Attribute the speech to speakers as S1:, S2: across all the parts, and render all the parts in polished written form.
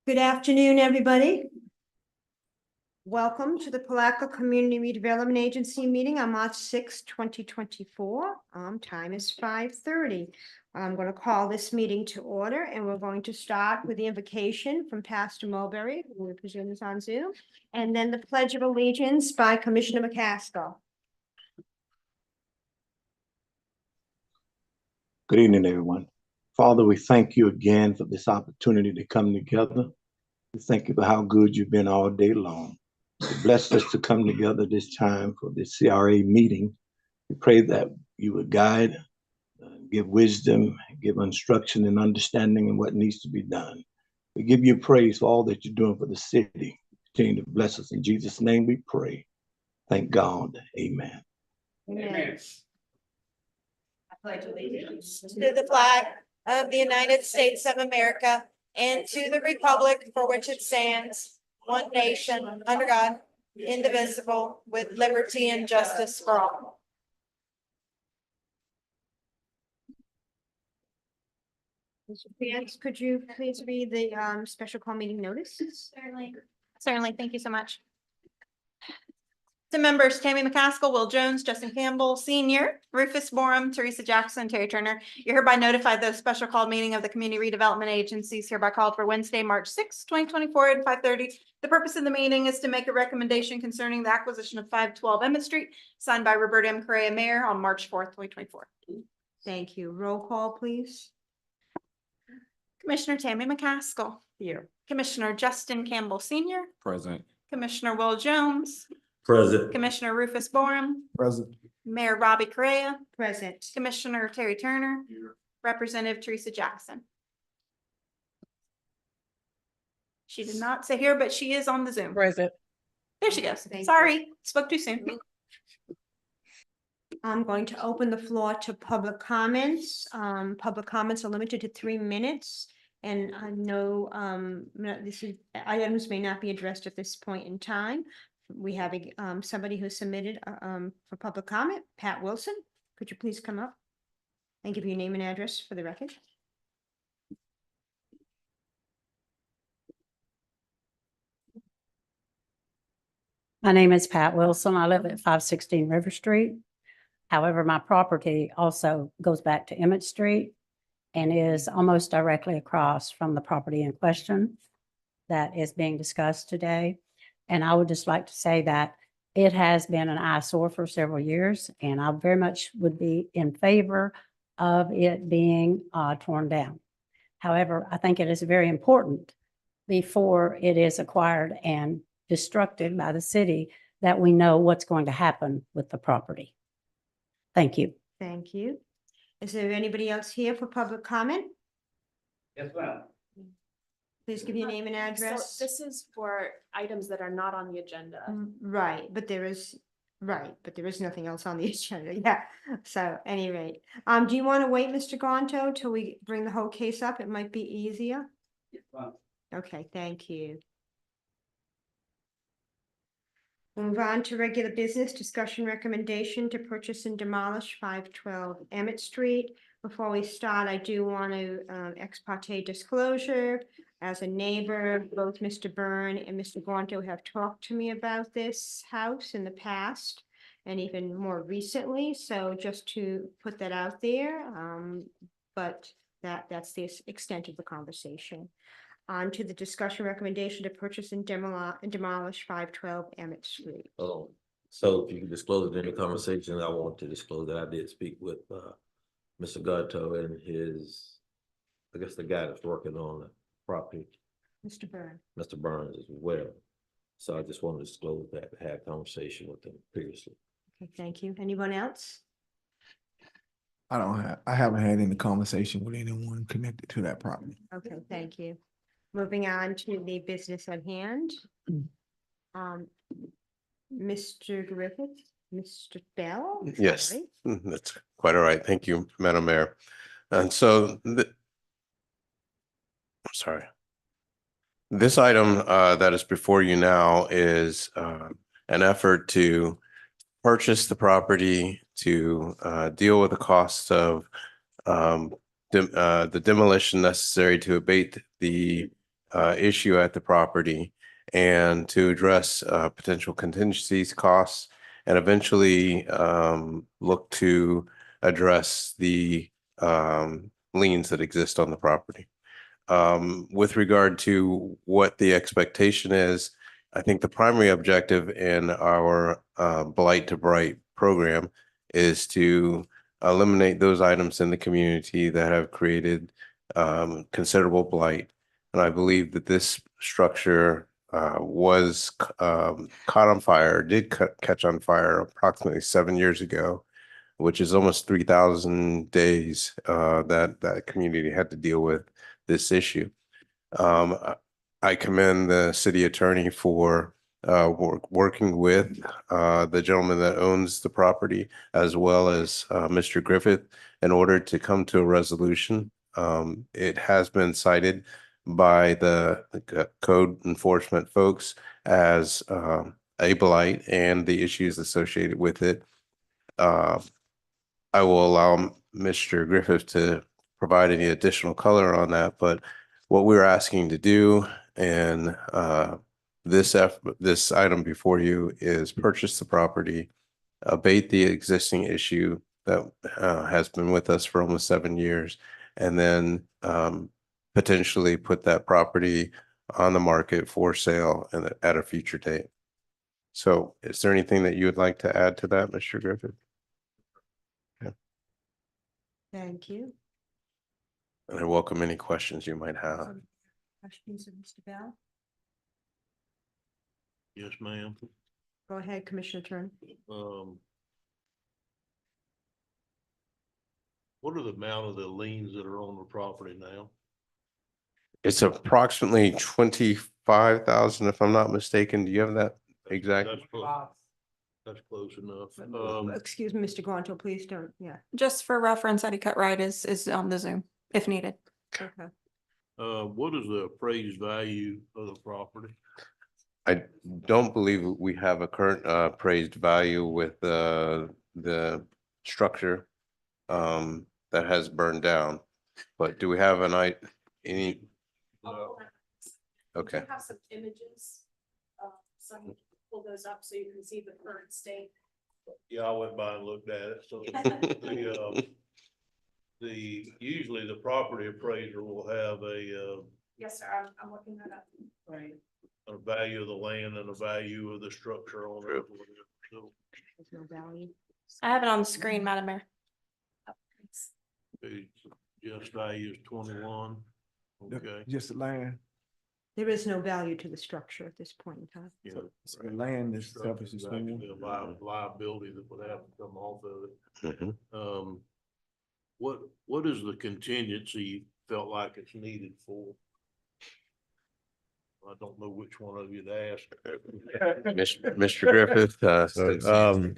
S1: Good afternoon, everybody. Welcome to the Palatka Community Redevelopment Agency meeting on March 6, 2024. Time is 5:30. I'm going to call this meeting to order, and we're going to start with the invocation from Pastor Mulberry, who we presume is on Zoom, and then the Pledge of Allegiance by Commissioner McCaskill.
S2: Good evening, everyone. Father, we thank you again for this opportunity to come together. We thank you for how good you've been all day long. You blessed us to come together this time for this CRA meeting. We pray that you would guide, give wisdom, give instruction and understanding in what needs to be done. We give you praise for all that you're doing for the city. Continue to bless us. In Jesus' name we pray. Thank God. Amen.
S1: Amen.
S3: I pledge allegiance to the flag of the United States of America and to the republic for which it stands, one nation, under God, indivisible, with liberty and justice for all.
S1: Mr. Fields, could you please read the special call meeting notice?
S3: Certainly. Thank you so much. To members, Tammy McCaskill, Will Jones, Justin Campbell, Senior, Rufus Borum, Teresa Jackson, Terry Turner. You're hereby notified the special called meeting of the Community Redevelopment Agency is hereby called for Wednesday, March 6, 2024 at 5:30. The purpose of the meeting is to make a recommendation concerning the acquisition of 512 Emmett Street, signed by Robert M. Correa, Mayor, on March 4th, 2024.
S1: Thank you. Roll call, please.
S3: Commissioner Tammy McCaskill.
S1: Here.
S3: Commissioner Justin Campbell, Senior.
S4: Present.
S3: Commissioner Will Jones.
S4: Present.
S3: Commissioner Rufus Borum.
S4: Present.
S3: Mayor Robbie Correa.
S1: Present.
S3: Commissioner Terry Turner. Representative Teresa Jackson. She did not say here, but she is on the Zoom.
S4: Present.
S3: There she goes.
S1: Thank you.
S3: Sorry, spoke too soon.
S1: I'm going to open the floor to public comments. Public comments are limited to 3 minutes. And I know items may not be addressed at this point in time. We have somebody who submitted for public comment, Pat Wilson. Could you please come up and give your name and address for the record?
S5: My name is Pat Wilson. I live at 516 River Street. However, my property also goes back to Emmett Street and is almost directly across from the property in question that is being discussed today. And I would just like to say that it has been an eyesore for several years, and I very much would be in favor of it being torn down. However, I think it is very important before it is acquired and destructed by the city that we know what's going to happen with the property. Thank you.
S1: Thank you. Is there anybody else here for public comment?
S4: Yes, ma'am.
S1: Please give your name and address.
S6: So this is for items that are not on the agenda.
S1: Right, but there is nothing else on the agenda. Yeah. So at any rate, do you want to wait, Mr. Gonto, till we bring the whole case up? It might be easier.
S4: Yes, ma'am.
S1: Okay, thank you. Move on to regular business discussion recommendation to purchase and demolish 512 Emmett Street. Before we start, I do want to ex parte disclosure. As a neighbor, both Mr. Byrne and Mr. Gonto have talked to me about this house in the past and even more recently. So just to put that out there, but that's the extent of the conversation. On to the discussion recommendation to purchase and demolish 512 Emmett Street.
S7: Oh, so if you can disclose it in the conversation, I want to disclose that I did speak with Mr. Gatto and his, I guess the guy that's working on the property,
S1: Mr. Byrne.
S7: Mr. Burns as well. So I just wanted to disclose that, I had a conversation with him previously.
S1: Okay, thank you. Anyone else?
S4: I haven't had any conversation with anyone connected to that property.
S1: Okay, thank you. Moving on to the business at hand. Mr. Griffith, Mr. Bell?
S8: Yes,
S1: Sorry.
S8: that's quite all right. Thank you, Madam Mayor. And so I'm sorry. This item that is before you now is an effort to purchase the property to deal with the costs of the demolition necessary to abate the issue at the property and to address potential contingencies, costs, and eventually look to address the liens that exist on the property. With regard to what the expectation is, I think the primary objective in our Blight to Bright program is to eliminate those items in the community that have created considerable blight. And I believe that this structure was caught on fire, did catch on fire approximately 7 years ago, which is almost 3,000 days that community had to deal with this issue. I commend the city attorney for working with the gentleman that owns the property as well as Mr. Griffith in order to come to a resolution. It has been cited by the code enforcement folks as a blight and the issues associated with it. I will allow Mr. Griffith to provide any additional color on that, but what we're asking to do and this item before you is purchase the property, abate the existing issue that has been with us for almost 7 years, and then potentially put that property on the market for sale and at a future date. So is there anything that you would like to add to that, Mr. Griffith?
S1: Thank you.
S8: And I welcome any questions you might have.
S1: Questions of Mr. Bell?
S9: Yes, ma'am.
S1: Go ahead, Commissioner Turner.
S9: What are the amount of the liens that are on the property now?
S8: It's approximately 25,000, if I'm not mistaken. Do you have that exact?
S9: That's close enough.
S1: Excuse me, Mr. Guanto, please don't, yeah,
S3: Just for reference, Eddie Cutright is on the Zoom if needed.
S1: okay.
S9: What is the appraised value of the property?
S8: I don't believe we have a current appraised value with the structure that has burned down. But do we have any? Okay.
S6: We have some images. Some pull those up so you can see the current state.
S9: Yeah, I went by and looked at it, so usually the property appraiser will have a
S6: Yes, sir, I'm looking that up. Right.
S9: a value of the land and a value of the structure on it. So
S1: There's no value.
S3: I have it on the screen, Madam Mayor.
S9: it's just value is 21. Okay.
S4: Just the land.
S1: There is no value to the structure at this point in time.
S9: Yeah.
S4: So the land itself is
S9: Structure's
S4: just
S9: actually a liability that would have to come off of it.
S8: Mhm.
S9: What is the contingency you felt like it's needed for? I don't know which one of you to ask.
S8: Mr. Griffith, since he's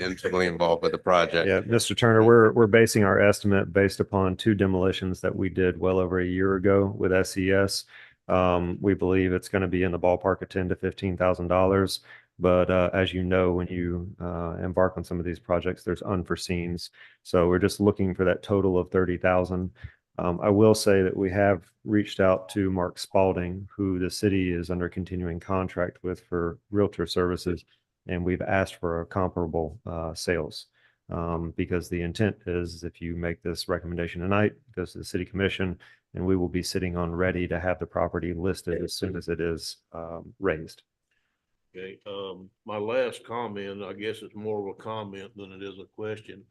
S8: intimately involved with the project.
S10: Yeah, Mr. Turner, we're basing our estimate based upon 2 demolitions that we did well over a year ago with SES. We believe it's going to be in the ballpark of $10,000 to $15,000. But as you know, when you embark on some of these projects, there's unforeseens. So we're just looking for that total of 30,000. I will say that we have reached out to Mark Spalding, who the city is under continuing contract with for realtor services, and we've asked for a comparable sales. Because the intent is if you make this recommendation tonight, it goes to the city commission, and we will be sitting on ready to have the property listed as soon as it is raised.
S9: Okay, my last comment, I guess it's more of a comment than it is a question.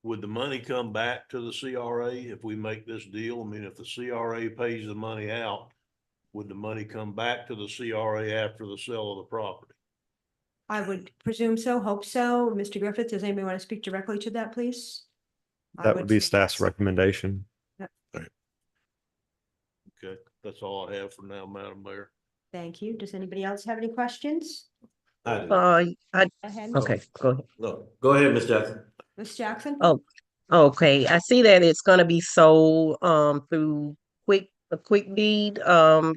S9: Would the money come back to the CRA if we make this deal? I mean, if the CRA pays the money out, would the money come back to the CRA after the sale of the property?
S1: I would presume so, hope so. Mr. Griffith, does anybody want to speak directly to that, please? I
S10: That would be staff's
S1: suggest-
S10: recommendation.
S9: Okay, that's all I have for now, Madam Mayor.
S1: Thank you. Does anybody else have any questions?
S7: I do.
S1: Go ahead.
S11: Okay, go ahead.
S7: No, go ahead, Ms. Jackson.
S1: Ms. Jackson?
S11: Oh, okay. I see that it's gonna be sold through a quick deed.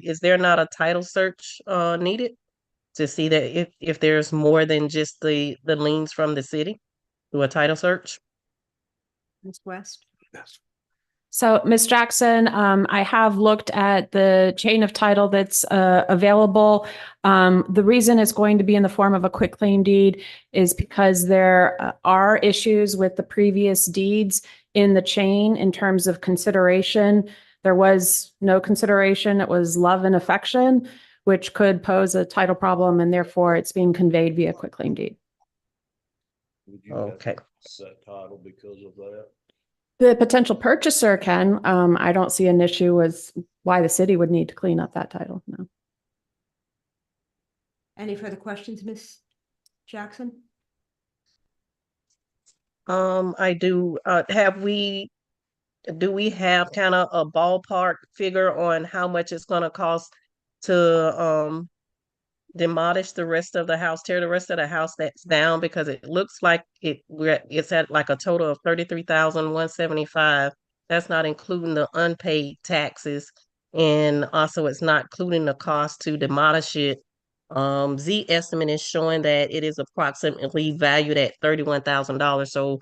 S11: Is there not a title search needed to see that if there's more than just the liens from the city through a title search?
S1: Ms. West?
S8: Yes.
S12: So, Ms. Jackson, I have looked at the chain of title that's available. The reason it's going to be in the form of a quitclaim deed is because there are issues with the previous deeds in the chain in terms of consideration. There was no consideration. It was love and affection, which could pose a title problem, and therefore it's being conveyed via quitclaim deed.
S9: Would you have
S11: Okay.
S9: that title because of that?
S12: The potential purchaser can. I don't see an issue with why the city would need to clean up that title. No.
S1: Any further questions, Ms. Jackson?
S11: I do, do we have kind of a ballpark figure on how much it's gonna cost to, demolish the rest of the house, tear the rest of the house that's down? Because it looks like it's at like a total of 33,175. That's not including the unpaid taxes. And also it's not including the cost to demolish it. Z estimate is showing that it is approximately valued at $31,000. So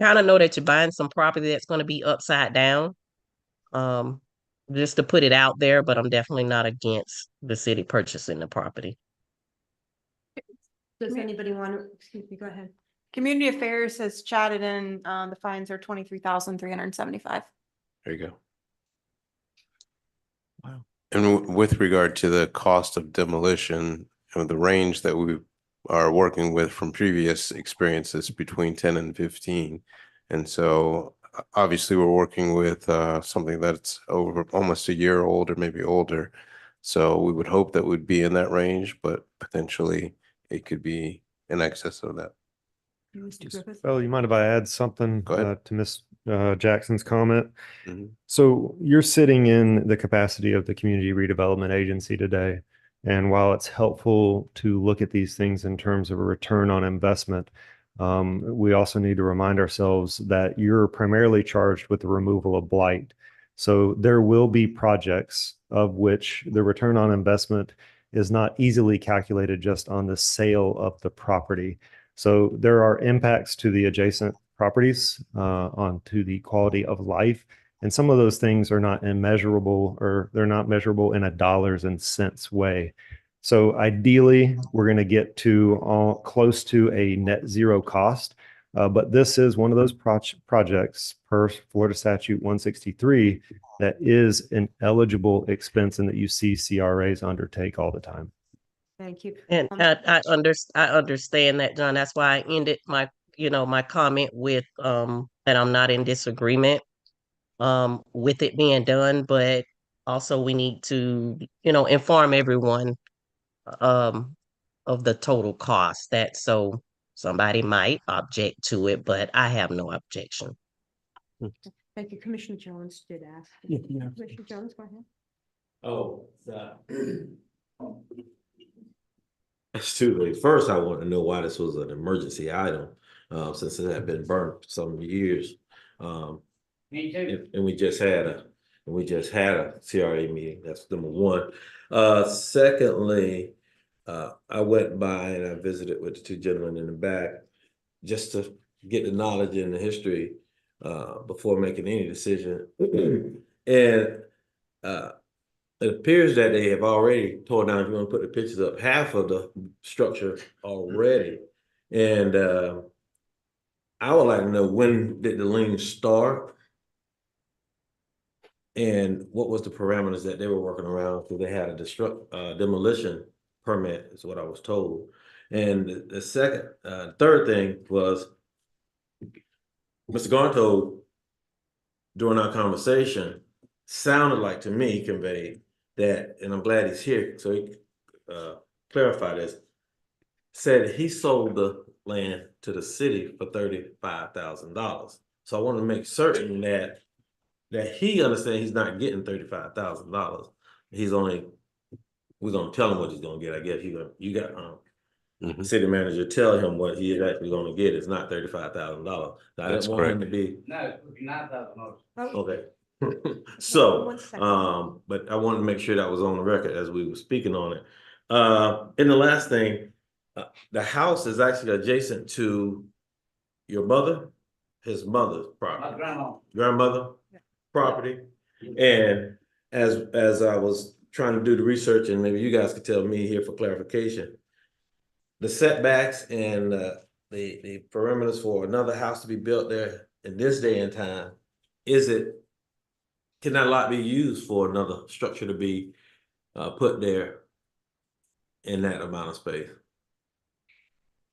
S11: kind of know that you're buying some property that's going to be upside down. Just to put it out there, but I'm definitely not against the city purchasing the property.
S1: Does anybody want to, excuse me, go ahead.
S3: Community Affairs has chatted in, the fines are 23,375.
S8: There you go.
S4: Wow.
S8: And with regard to the cost of demolition, the range that we are working with from previous experiences between 10 and 15. And so obviously we're working with something that's over almost a year old or maybe older. So we would hope that would be in that range, but potentially it could be in excess of that.
S1: Mr. Griffith?
S10: Well, you mind if I add something
S8: Go ahead.
S10: to Ms. Jackson's comment?
S8: Mhm.
S10: So you're sitting in the capacity of the Community Redevelopment Agency today. And while it's helpful to look at these things in terms of a return on investment, we also need to remind ourselves that you're primarily charged with the removal of blight. So there will be projects of which the return on investment is not easily calculated just on the sale of the property. So there are impacts to the adjacent properties, onto the quality of life. And some of those things are not immeasurable, or they're not measurable in a dollars and cents way. So ideally, we're going to get to close to a net zero cost. But this is one of those projects per Florida Statute 163 that is an eligible expense and that you see CRAs undertake all the time.
S1: Thank you.
S11: And I understand that, John. That's why I ended my, my comment with, that I'm not in disagreement, with it being done, but also we need to, inform everyone, of the total cost, that so somebody might object to it, but I have no objection.
S1: Thank you. Commissioner Jones did ask.
S4: Yeah.
S1: Commissioner Jones, go ahead.
S7: Oh, that's too late. First, I want to know why this was an emergency item, since it had been burnt for some years. Me too. And we just had a CRA meeting. That's number one. Secondly, I went by and I visited with the two gentlemen in the back just to get the knowledge and the history before making any decision. And it appears that they have already torn down, if you want to put the pictures up, half of the structure already. And I would like to know, when did the lien start? And what was the parameters that they were working around? Because they had a demolition permit, is what I was told. And the second, third thing was, Mr. Garnto, during our conversation, sounded like to me, conveyed that, and I'm glad he's here, so he clarified this, said he sold the land to the city for $35,000. So I want to make certain that he understands he's not getting $35,000. We're gonna tell him what he's gonna get. I guess you got city manager tell him what he is actually gonna get. It's not $35,000. I
S8: That's
S7: didn't want him
S8: correct.
S7: to be.
S6: No, $9,000.
S7: Okay. So,
S1: 1 second.
S7: but I wanted to make sure that was on the record as we were speaking on it. And the last thing, the house is actually adjacent to your mother, his mother's property.
S6: My grandma.
S7: Grandmother? property. And as I was trying to do the research, and maybe you guys could tell me here for clarification, the setbacks and the perimeters for another house to be built there in this day and time, can that lot be used for another structure to be put there in that amount of space?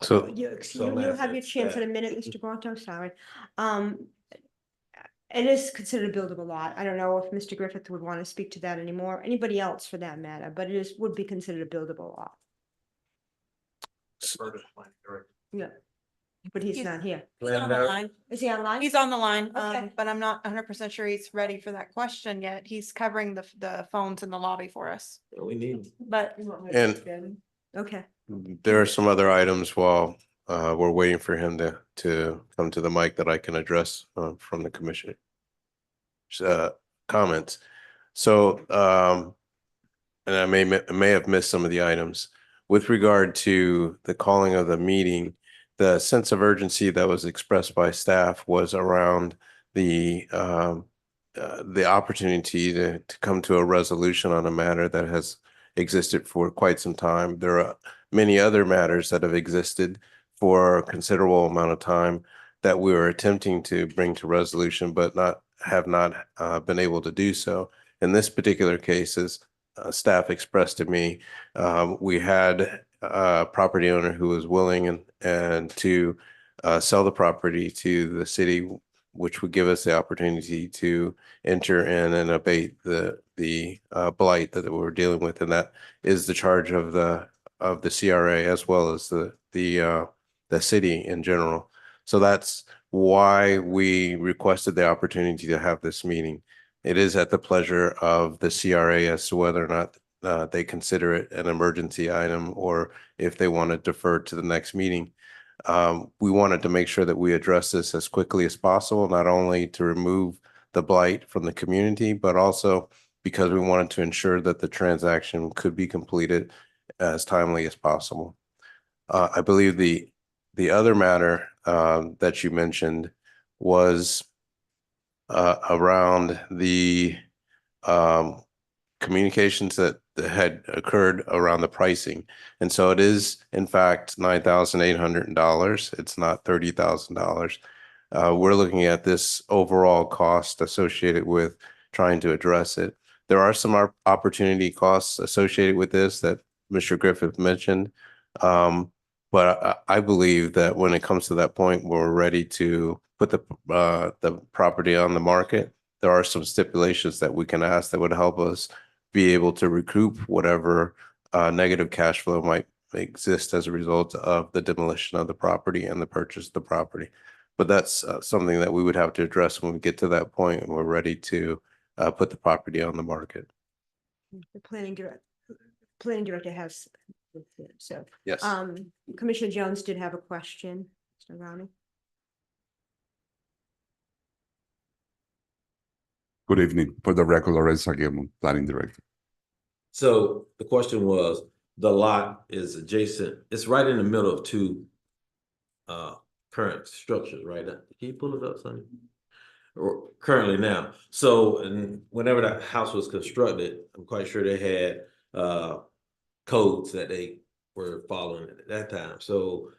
S8: So
S1: You'll have your chance in a minute, Mr. Barto, sorry. It is considered a buildable lot. I don't know if Mr. Griffith would want to speak to that anymore, anybody else for that matter, but would be considered a buildable lot. Yeah, but he's not here.
S3: He's on the line.
S1: Is he online?
S3: He's on the line,
S1: Okay.
S3: but I'm not 100% sure he's ready for that question yet. He's covering the phones in the lobby for us,
S7: We need.
S3: but
S8: And
S1: Okay.
S8: there are some other items while we're waiting for him to come to the mic that I can address from the commission comments. So, and I may have missed some of the items. With regard to the calling of the meeting, the sense of urgency that was expressed by staff was around the opportunity to come to a resolution on a matter that has existed for quite some time. There are many other matters that have existed for a considerable amount of time that we were attempting to bring to resolution, but have not been able to do so. In this particular case, as staff expressed to me, we had a property owner who was willing and to sell the property to the city, which would give us the opportunity to enter in and abate the blight that we're dealing with, and that is the charge of the CRA as well as the city in general. So that's why we requested the opportunity to have this meeting. It is at the pleasure of the CRA as to whether or not they consider it an emergency item or if they want to defer to the next meeting. We wanted to make sure that we address this as quickly as possible, not only to remove the blight from the community, but also because we wanted to ensure that the transaction could be completed as timely as possible. I believe the other matter that you mentioned was around the communications that had occurred around the pricing. And so it is, in fact, $9,800. It's not $30,000. We're looking at this overall cost associated with trying to address it. There are some opportunity costs associated with this that Mr. Griffith mentioned. But I believe that when it comes to that point where we're ready to put the property on the market, there are some stipulations that we can ask that would help us be able to recoup whatever negative cash flow might exist as a result of the demolition of the property and the purchase of the property. But that's something that we would have to address when we get to that point and we're ready to put the property on the market.
S1: The planning director has, so.
S8: Yes.
S1: Commissioner Jones did have a question. Mr. Rowney.
S13: Good evening. For the record, Lorenzo Aguirre, planning director.
S7: So the question was, the lot is adjacent, it's right in the middle of two current structures, right? Can you pull it up, Sonny? Or currently now. So, and whenever that house was constructed, I'm quite sure they had codes that they were following at that time. So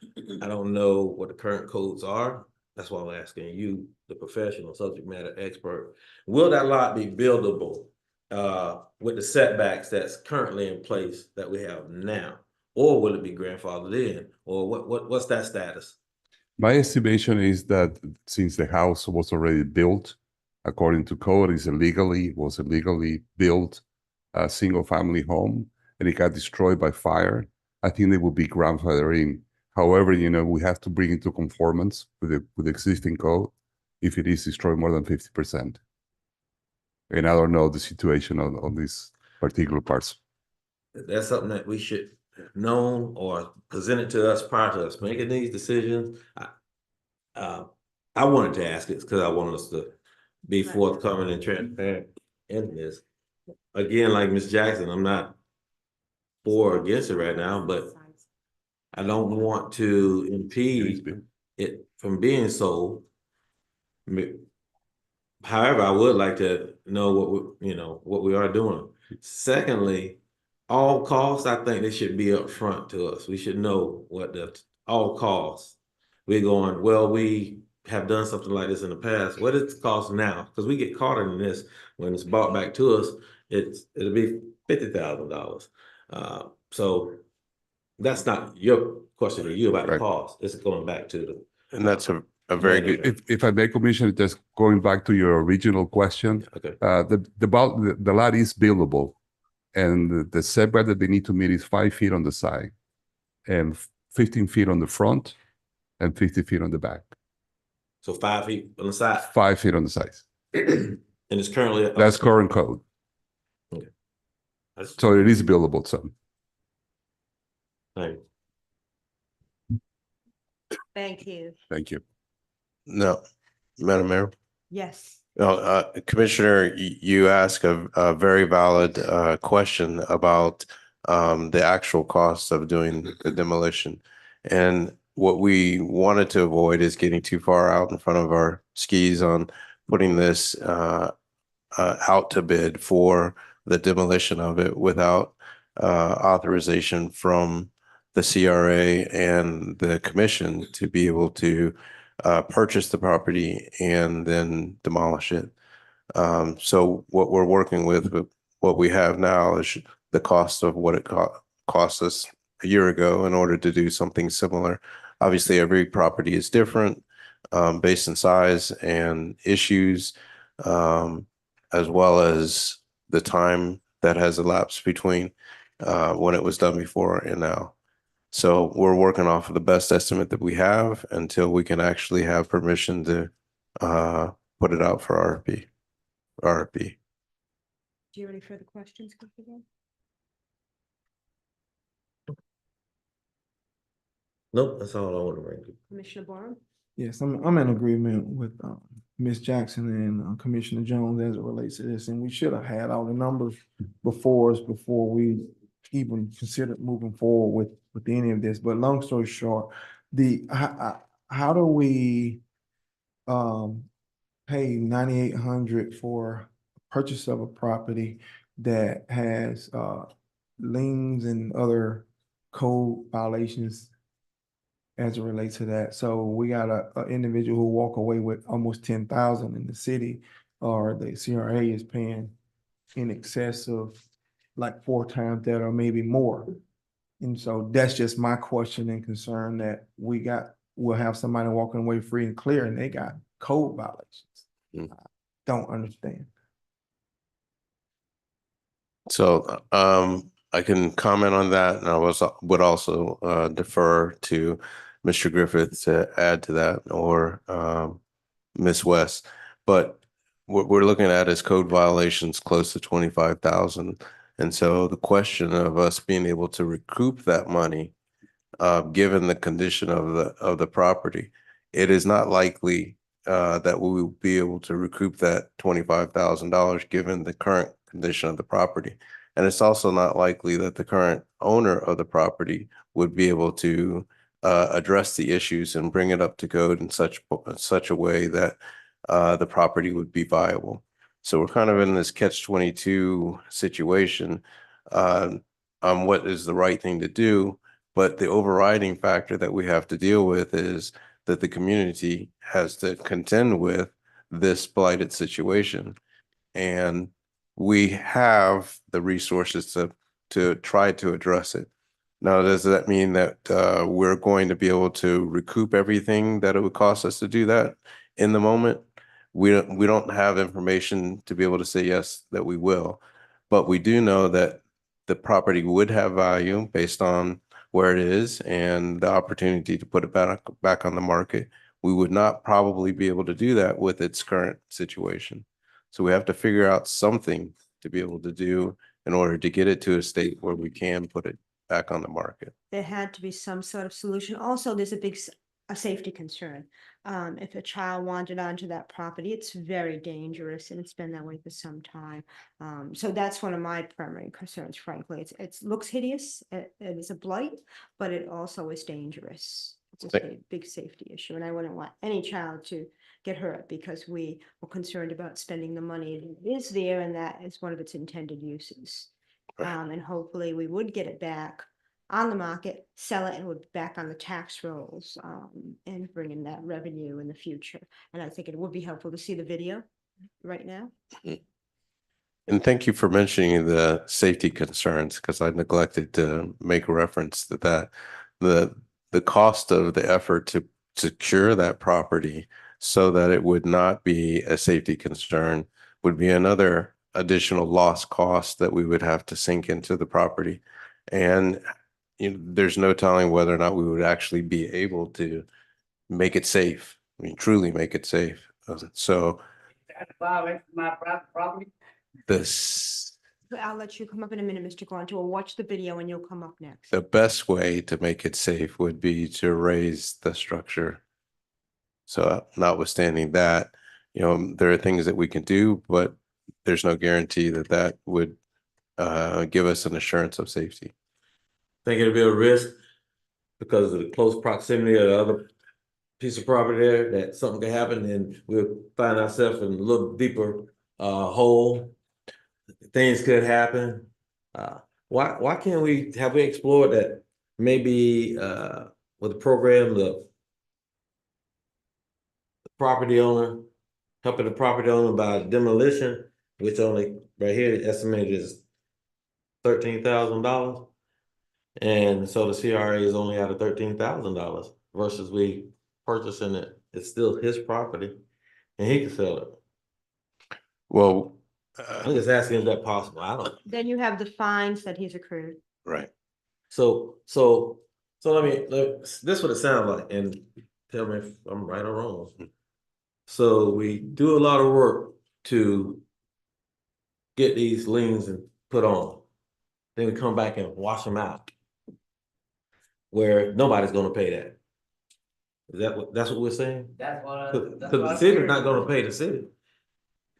S7: I don't know what the current codes are. That's why I'm asking you, the professional subject matter expert. Will that lot be buildable with the setbacks that's currently in place that we have now? Or will it be grandfathered in? Or what's that status?
S13: My estimation is that since the house was already built, according to code, was illegally built a single family home and it got destroyed by fire, I think they will be grandfathered in. However, we have to bring into conformance with the existing code if it is destroyed more than 50%. And I don't know the situation on these particular parts.
S7: That's something that we should have known or presented to us prior to us making these decisions. I wanted to ask it because I wanted us to be forthcoming and transparent in this. Again, like Ms. Jackson, I'm not for or against it right now, but I don't want to impede it from being sold However, I would like to know what we are doing. Secondly, all costs, I think they should be upfront to us. We should know what all costs. We're going, well, we have done something like this in the past. What is the cost now? Because we get caught in this when it's brought back to us, it'll be $50,000. So that's not your question to you about the
S13: Right.
S7: cost. It's going back to the.
S8: And that's a very good,
S13: If I may, Commissioner, just going back to your original question,
S7: Okay.
S13: the lot is buildable, and the setback that they need to meet is 5 feet on the side, and 15 feet on the front, and 50 feet on the back.
S7: So 5 feet on the side.
S13: 5 feet on the sides.
S7: And it's currently.
S13: That's current code. So it is buildable, so.
S7: Thank you.
S1: Thank you.
S13: Thank you.
S8: no, Madam Mayor.
S1: Yes.
S8: Commissioner, you ask a very valid question about the actual cost of doing the demolition. And what we wanted to avoid is getting too far out in front of our skis on putting this out to bid for the demolition of it without authorization from the CRA and the commission to be able to purchase the property and then demolish it. So what we're working with what we have now is the cost of what it cost us a year ago in order to do something similar. Obviously, every property is different based in size and issues, as well as the time that has elapsed between when it was done before and now. So we're working off of the best estimate that we have until we can actually have permission to put it out for RFP.
S1: Do you have any further questions, Commissioner?
S7: Nope, that's all I want to bring.
S1: Commissioner Borum?
S4: Yes, I'm in agreement with Ms. Jackson and Commissioner Jones as it relates to this, and we should have had all the numbers before us before we even considered moving forward with any of this. But long story short, how do we pay $9,800 for purchase of a property that has liens and other code violations as it relates to that? So we got a individual who walk away with almost 10,000 in the city, or the CRA is paying in excess of like 4 times that or maybe more. And so that's just my question and concern, that we'll have somebody walking away free and clear and they got code violations. I don't understand.
S8: So I can comment on that, and I would also defer to Mr. Griffith to add to that, or Ms. West. But what we're looking at is code violations close to 25,000. And so the question of us being able to recoup that money, given the condition of the property, it is not likely that we will be able to recoup that $25,000 given the current condition of the property. And it's also not likely that the current owner of the property would be able to address the issues and bring it up to code in such a way that the property would be viable. So we're kind of in this catch-22 situation on what is the right thing to do. But the overriding factor that we have to deal with is that the community has to contend with this blighted situation. And we have the resources to try to address it. Now, does that mean that we're going to be able to recoup everything that it would cost us to do that in the moment? We don't have information to be able to say yes, that we will. But we do know that the property would have value based on where it is and the opportunity to put it back on the market. We would not probably be able to do that with its current situation. So we have to figure out something to be able to do in order to get it to a state where we can put it back on the market.
S1: There had to be some sort of solution. Also, there's a safety concern. If a child wandered onto that property, it's very dangerous, and it's been that way for some time. So that's one of my primary concerns, frankly. It looks hideous, it is a blight, but it also is dangerous. It's a big safety issue, and I wouldn't want any child to get hurt because we were concerned about spending the money that is there, and that is one of its intended uses. And hopefully we would get it back on the market, sell it, and would be back on the tax rolls, and bring in that revenue in the future. And I think it would be helpful to see the video right now.
S8: And thank you for mentioning the safety concerns, because I neglected to make reference to that. The cost of the effort to secure that property so that it would not be a safety concern would be another additional lost cost that we would have to sink into the property. And there's no telling whether or not we would actually be able to make it safe. I mean, truly make it safe. So this,
S1: I'll let you come up in a minute, Mr. Guanto. We'll watch the video and you'll come up next.
S8: the best way to make it safe would be to raise the structure. So notwithstanding that, there are things that we can do, but there's no guarantee that that would give us an assurance of safety.
S7: Think it'll be a risk because of the close proximity of the other piece of property there, that something could happen and we'll find ourselves in a little deeper hole. Things could happen. Why can't we, have we explored that maybe with the program, the property owner, helping the property owner by demolition, which only right here estimated is $13,000. And so the CRA is only out of $13,000 versus we purchasing it. It's still his property and he can sell it.
S8: Well,
S7: I'm just asking, is that possible? I don't.
S1: Then you have the fines that he's accrued.
S8: right.
S7: So this is what it sounds like, and tell me if I'm right or wrong. So we do a lot of work to get these liens and put on. Then we come back and wash them out, where nobody's gonna pay that. Is that that's what we're saying?
S14: That's what
S7: Because the city's not gonna pay the city.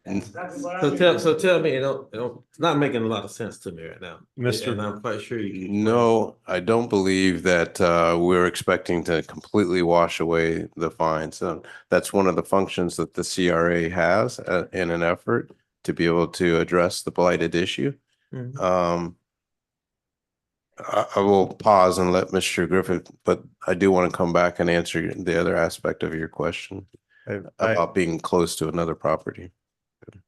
S7: So tell me, it's not making a lot of sense to me right now.
S10: Mr.
S7: And I'm quite sure you.
S8: No, I don't believe that we're expecting to completely wash away the fines. That's one of the functions that the CRA has in an effort to be able to address the blighted issue.
S7: Mhm.
S8: I will pause and let Mr. Griffith, but I do want to come back and answer the other aspect of your question about being close to another property.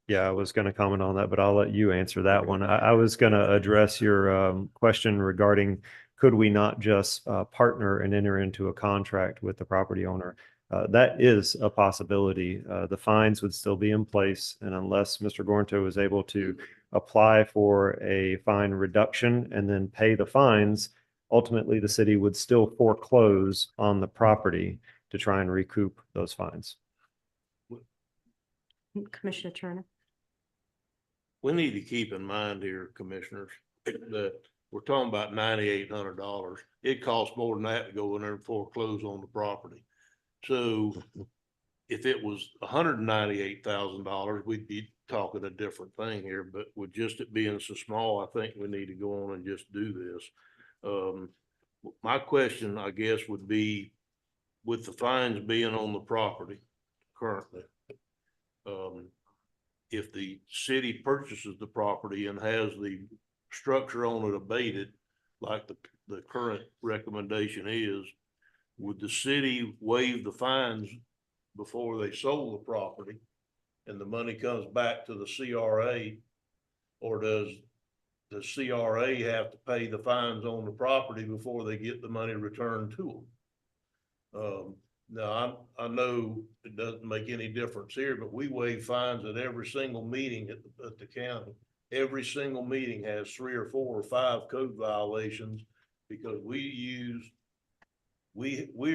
S10: Yeah, I was going to comment on that, but I'll let you answer that one. I was going to address your question regarding could we not just partner and enter into a contract with the property owner? That is a possibility. The fines would still be in place, and unless Mr. Gornto was able to apply for a fine reduction and then pay the fines, ultimately the city would still foreclose on the property to try and recoup those fines.
S1: Commissioner Turner.
S9: We need to keep in mind here, commissioners, that we're talking about $9,800. It costs more than that to go in there and foreclose on the property. So if it was $198,000, we'd be talking a different thing here, but with just it being so small, I think we need to go on and just do this. My question, I guess, would be with the fines being on the property currently, if the city purchases the property and has the structure on it abated, like the current recommendation is, would the city waive the fines before they sold the property and the money comes back to the CRA, or does the CRA have to pay the fines on the property before they get the money returned to them? Now, I know it doesn't make any difference here, but we waive fines at every single meeting at the county. Every single meeting has 3 or 4 or 5 code violations because we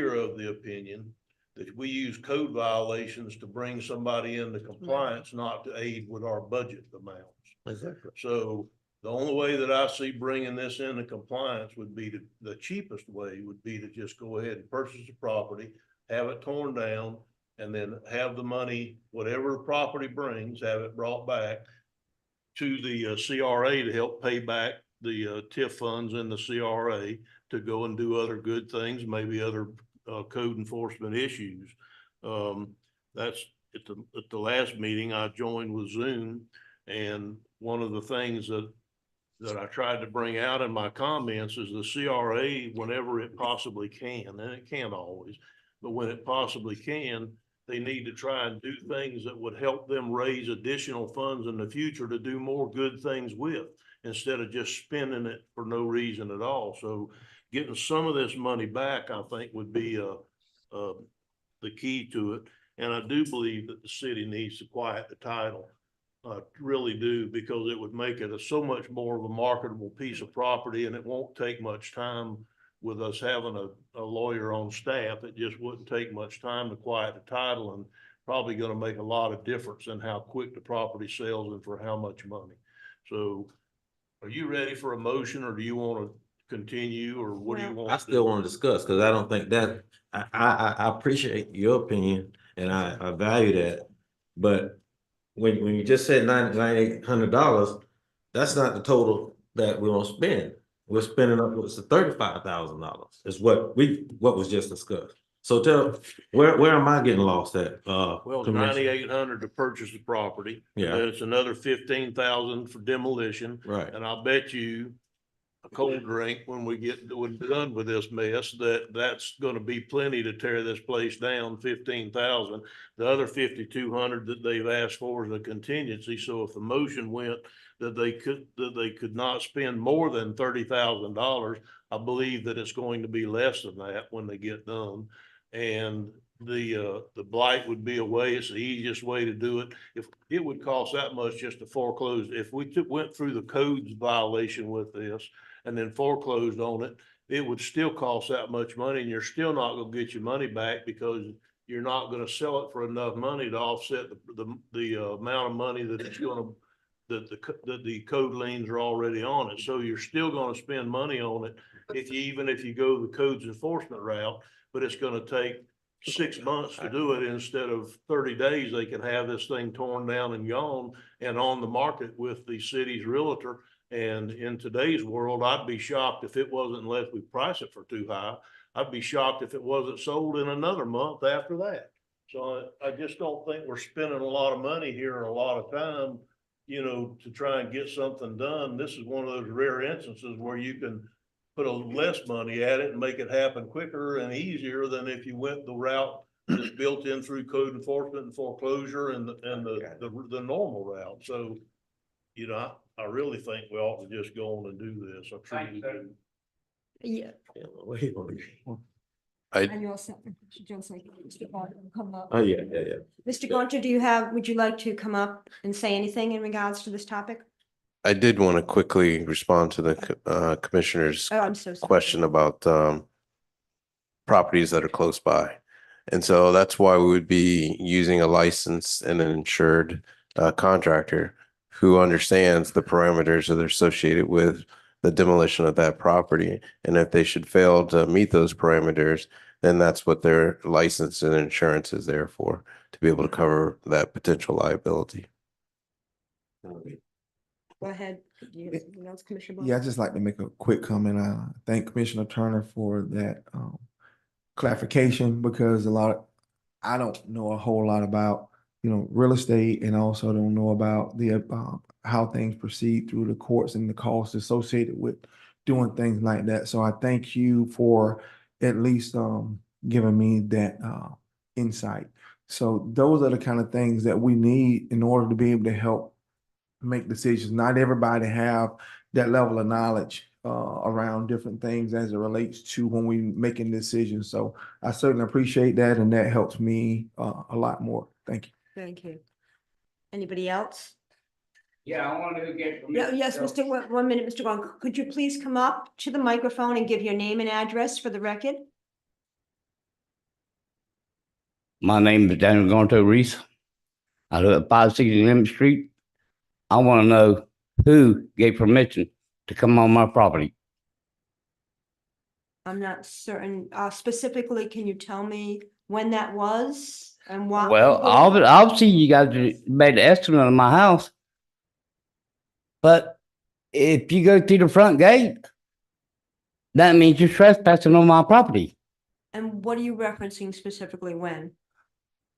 S9: are of the opinion that we use code violations to bring somebody into compliance, not to aid with our budget amounts.
S7: Exactly.
S9: So the only way that I see bringing this into compliance would be the cheapest way would be to just go ahead and purchase the property, have it torn down, and then have the money, whatever the property brings, have it brought back to the CRA to help pay back the TIF funds in the CRA to go and do other good things, maybe other code enforcement issues. that's at the last meeting I joined with Zoom. And one of the things that I tried to bring out in my comments is the CRA, whenever it possibly can, and it can't always, but when it possibly can, they need to try and do things that would help them raise additional funds in the future to do more good things with, instead of just spending it for no reason at all. So getting some of this money back, I think, would be the key to it. And I do believe that the city needs to quiet the title. Really do, because it would make it so much more of a marketable piece of property, and it won't take much time with us having a lawyer on staff. It just wouldn't take much time to quiet the title, and probably going to make a lot of difference in how quick the property sells and for how much money. So are you ready for a motion, or do you want to continue, or what do you want?
S7: I still want to discuss, because I don't think that, I appreciate your opinion and I value that. But when you just said $9,800, that's not the total that we're gonna spend. We're spending up, what's the $35,000 is what was just discussed. So where am I getting lost at?
S9: Well, it's
S7: Commissioner?
S9: $9,800 to purchase the property. And
S7: Yeah.
S9: then it's another $15,000 for demolition.
S7: Right.
S9: And I'll bet you a cold drink when we're done with this mess, that's gonna be plenty to tear this place down, 15,000. The other 5,200 that they've asked for is a contingency. So if the motion went that they could not spend more than $30,000, I believe that it's going to be less than that when they get done. And the blight would be a way, it's the easiest way to do it. If it would cost that much just to foreclose, if we went through the codes violation with this and then foreclosed on it, it would still cost that much money, and you're still not gonna get your money back, because you're not gonna sell it for enough money to offset the amount of money that it's gonna, that the code liens are already on it. So you're still gonna spend money on it even if you go the codes enforcement route, but it's gonna take 6 months to do it instead of 30 days. They can have this thing torn down and gone and on the market with the city's realtor. And in today's world, I'd be shocked if it wasn't, unless we price it for too high, I'd be shocked if it wasn't sold in another month after that. So I just don't think we're spending a lot of money here and a lot of time, to try and get something done. This is one of those rare instances where you can put a less money at it and make it happen quicker and easier than if you went the route that's built in through code enforcement and foreclosure and the normal route. So, I really think we ought to just go on and do this. I truly do.
S1: Yeah.
S7: Wait a minute.
S1: And you're set, Mr. Johnson, Mr. Gunter will come up.
S7: Oh, yeah.
S1: Mr. Gunter, would you like to come up and say anything in regards to this topic?
S8: I did want to quickly respond to the commissioner's
S1: Oh, I'm so sorry.
S8: question about properties that are close by. And so that's why we would be using a licensed and an insured contractor who understands the parameters that are associated with the demolition of that property. And if they should fail to meet those parameters, then that's what their license and insurance is there for, to be able to cover that potential liability.
S1: Go ahead. Do you have anything else, Commissioner?
S4: Yeah, I'd just like to make a quick comment. I thank Commissioner Turner for that clarification, because I don't know a whole lot about, real estate, and also don't know about the how things proceed through the courts and the costs associated with doing things like that. So I thank you for at least giving me that insight. So those are the kind of things that we need in order to be able to help make decisions. Not everybody have that level of knowledge around different things as it relates to when we making decisions. So I certainly appreciate that, and that helps me a lot more. Thank you.
S1: Thank you. Anybody else?
S14: Yeah, I want to get.
S1: Yes, Mr. 1 minute, Mr. Gong. Could you please come up to the microphone and give your name and address for the record?
S14: My name is Daniel Gonto Reese. I live at 560 Lemon Street. I want to know who gave permission to come on my property.
S1: I'm not certain. Specifically, can you tell me when that was and why?
S14: Well, obviously you guys made an estimate of my house. But if you go through the front gate, that means you're trespassing on my property.
S1: And what are you referencing specifically when?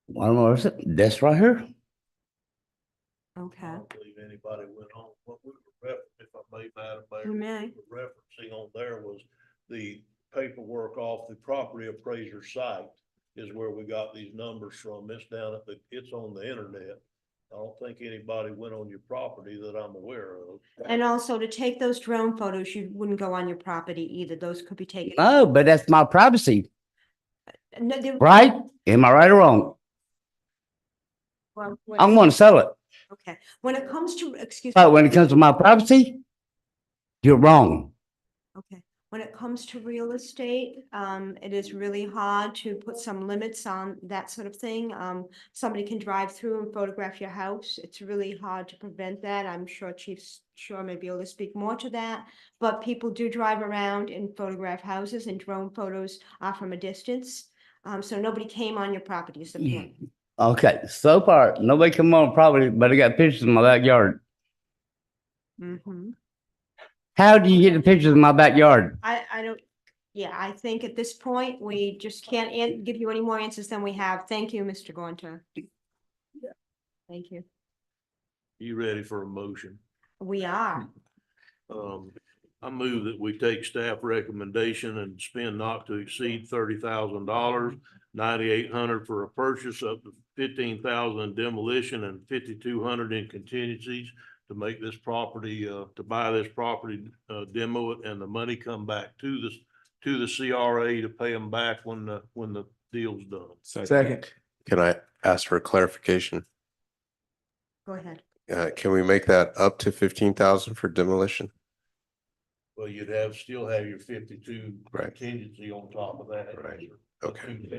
S14: One more, that's right here.
S1: Okay.
S9: I don't believe anybody went on. What we were if I may, Madam Mayor.
S1: You may.
S9: we were referencing on there was the paperwork off the property appraiser site is where we got these numbers from. It's down at it's on the internet. I don't think anybody went on your property that I'm aware of.
S1: And also to take those drone photos, you wouldn't go on your property either. Those could be taken.
S14: No, but that's my privacy,
S1: No,
S14: right? Am I right or wrong?
S1: well,
S14: I'm gonna sell it,
S1: okay, when it comes to, excuse
S14: but
S1: me,
S14: when it comes to my privacy, you're wrong.
S1: okay, when it comes to real estate, it is really hard to put some limits on that sort of thing. Somebody can drive through and photograph your house. It's really hard to prevent that. I'm sure Chief Shaw may be able to speak more to that. But people do drive around and photograph houses, and drone photos are from a distance. So nobody came on your property is the point.
S14: Okay, so far, nobody come on property, but I got pictures in my backyard.
S1: Mhm.
S14: How do you get the pictures in my backyard?
S1: I don't, yeah, I think at this point, we just can't give you any more answers than we have. Thank you, Mr. Gonta. Thank you.
S9: You ready for a motion?
S1: We are.
S9: I move that we take staff recommendation and spend not to exceed $30,000, 9,800 for a purchase, up to 15,000 demolition and 5,200 in contingencies to make this property, to buy this property, demo it, and the money come back to the CRA to pay them back when the deal's done.
S4: Second.
S8: Can I ask for clarification?
S1: Go ahead.
S8: Can we make that up to 15,000 for demolition?
S9: Well, still have your 52
S8: Right.
S9: contingency on top of that.
S8: Right. Okay.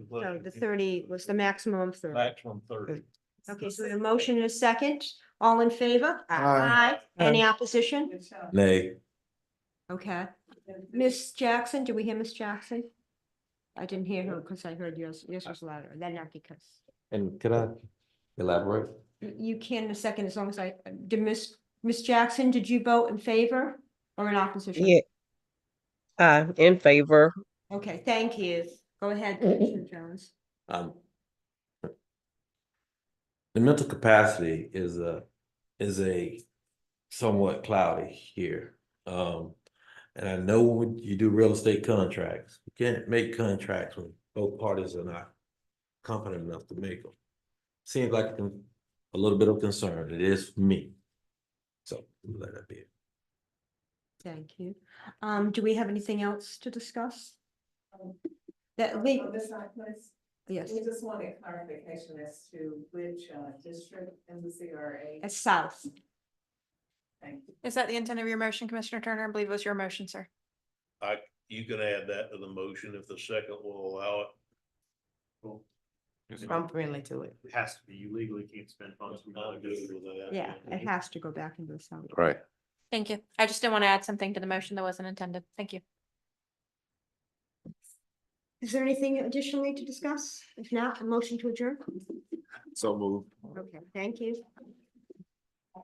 S1: So the 30 was the maximum of 30.
S9: Maximum 30.
S1: Okay, so the motion is second. All in favor?
S4: Aye.
S1: Any opposition?
S7: Nay.
S1: Okay. Miss Jackson, do we hear Miss Jackson? I didn't hear her because I heard yours. Yours was louder. Then not because.
S7: And could I elaborate?
S1: You can in a second, as long as did Miss Jackson, did you vote in favor or in opposition?
S11: Yeah, in favor.
S1: Okay, thank you. Go ahead, Commissioner Jones.
S7: The mental capacity is a somewhat cloudy here. And I know when you do real estate contracts, you can't make contracts when both parties are not competent enough to make them. Seems like a little bit of concern. It is for me. So let that be.
S1: Thank you. Do we have anything else to discuss? That we, yes,
S6: We just wanted clarification as to which district in the CRA.
S1: it's south.
S6: Thank you.
S3: Is that the intent of your motion, Commissioner Turner? I believe it was your motion, sir.
S9: You can add that to the motion if the second will allow it.
S11: I'm friendly to it.
S10: It has to be. You legally can't spend funds.
S9: I'm good with that.
S1: Yeah, it has to go back into the south.
S8: Right.
S3: Thank you. I just didn't want to add something to the motion that wasn't intended. Thank you.
S1: Is there anything additionally to discuss? If not, a motion to adjourn?
S7: So move.
S1: Okay, thank you.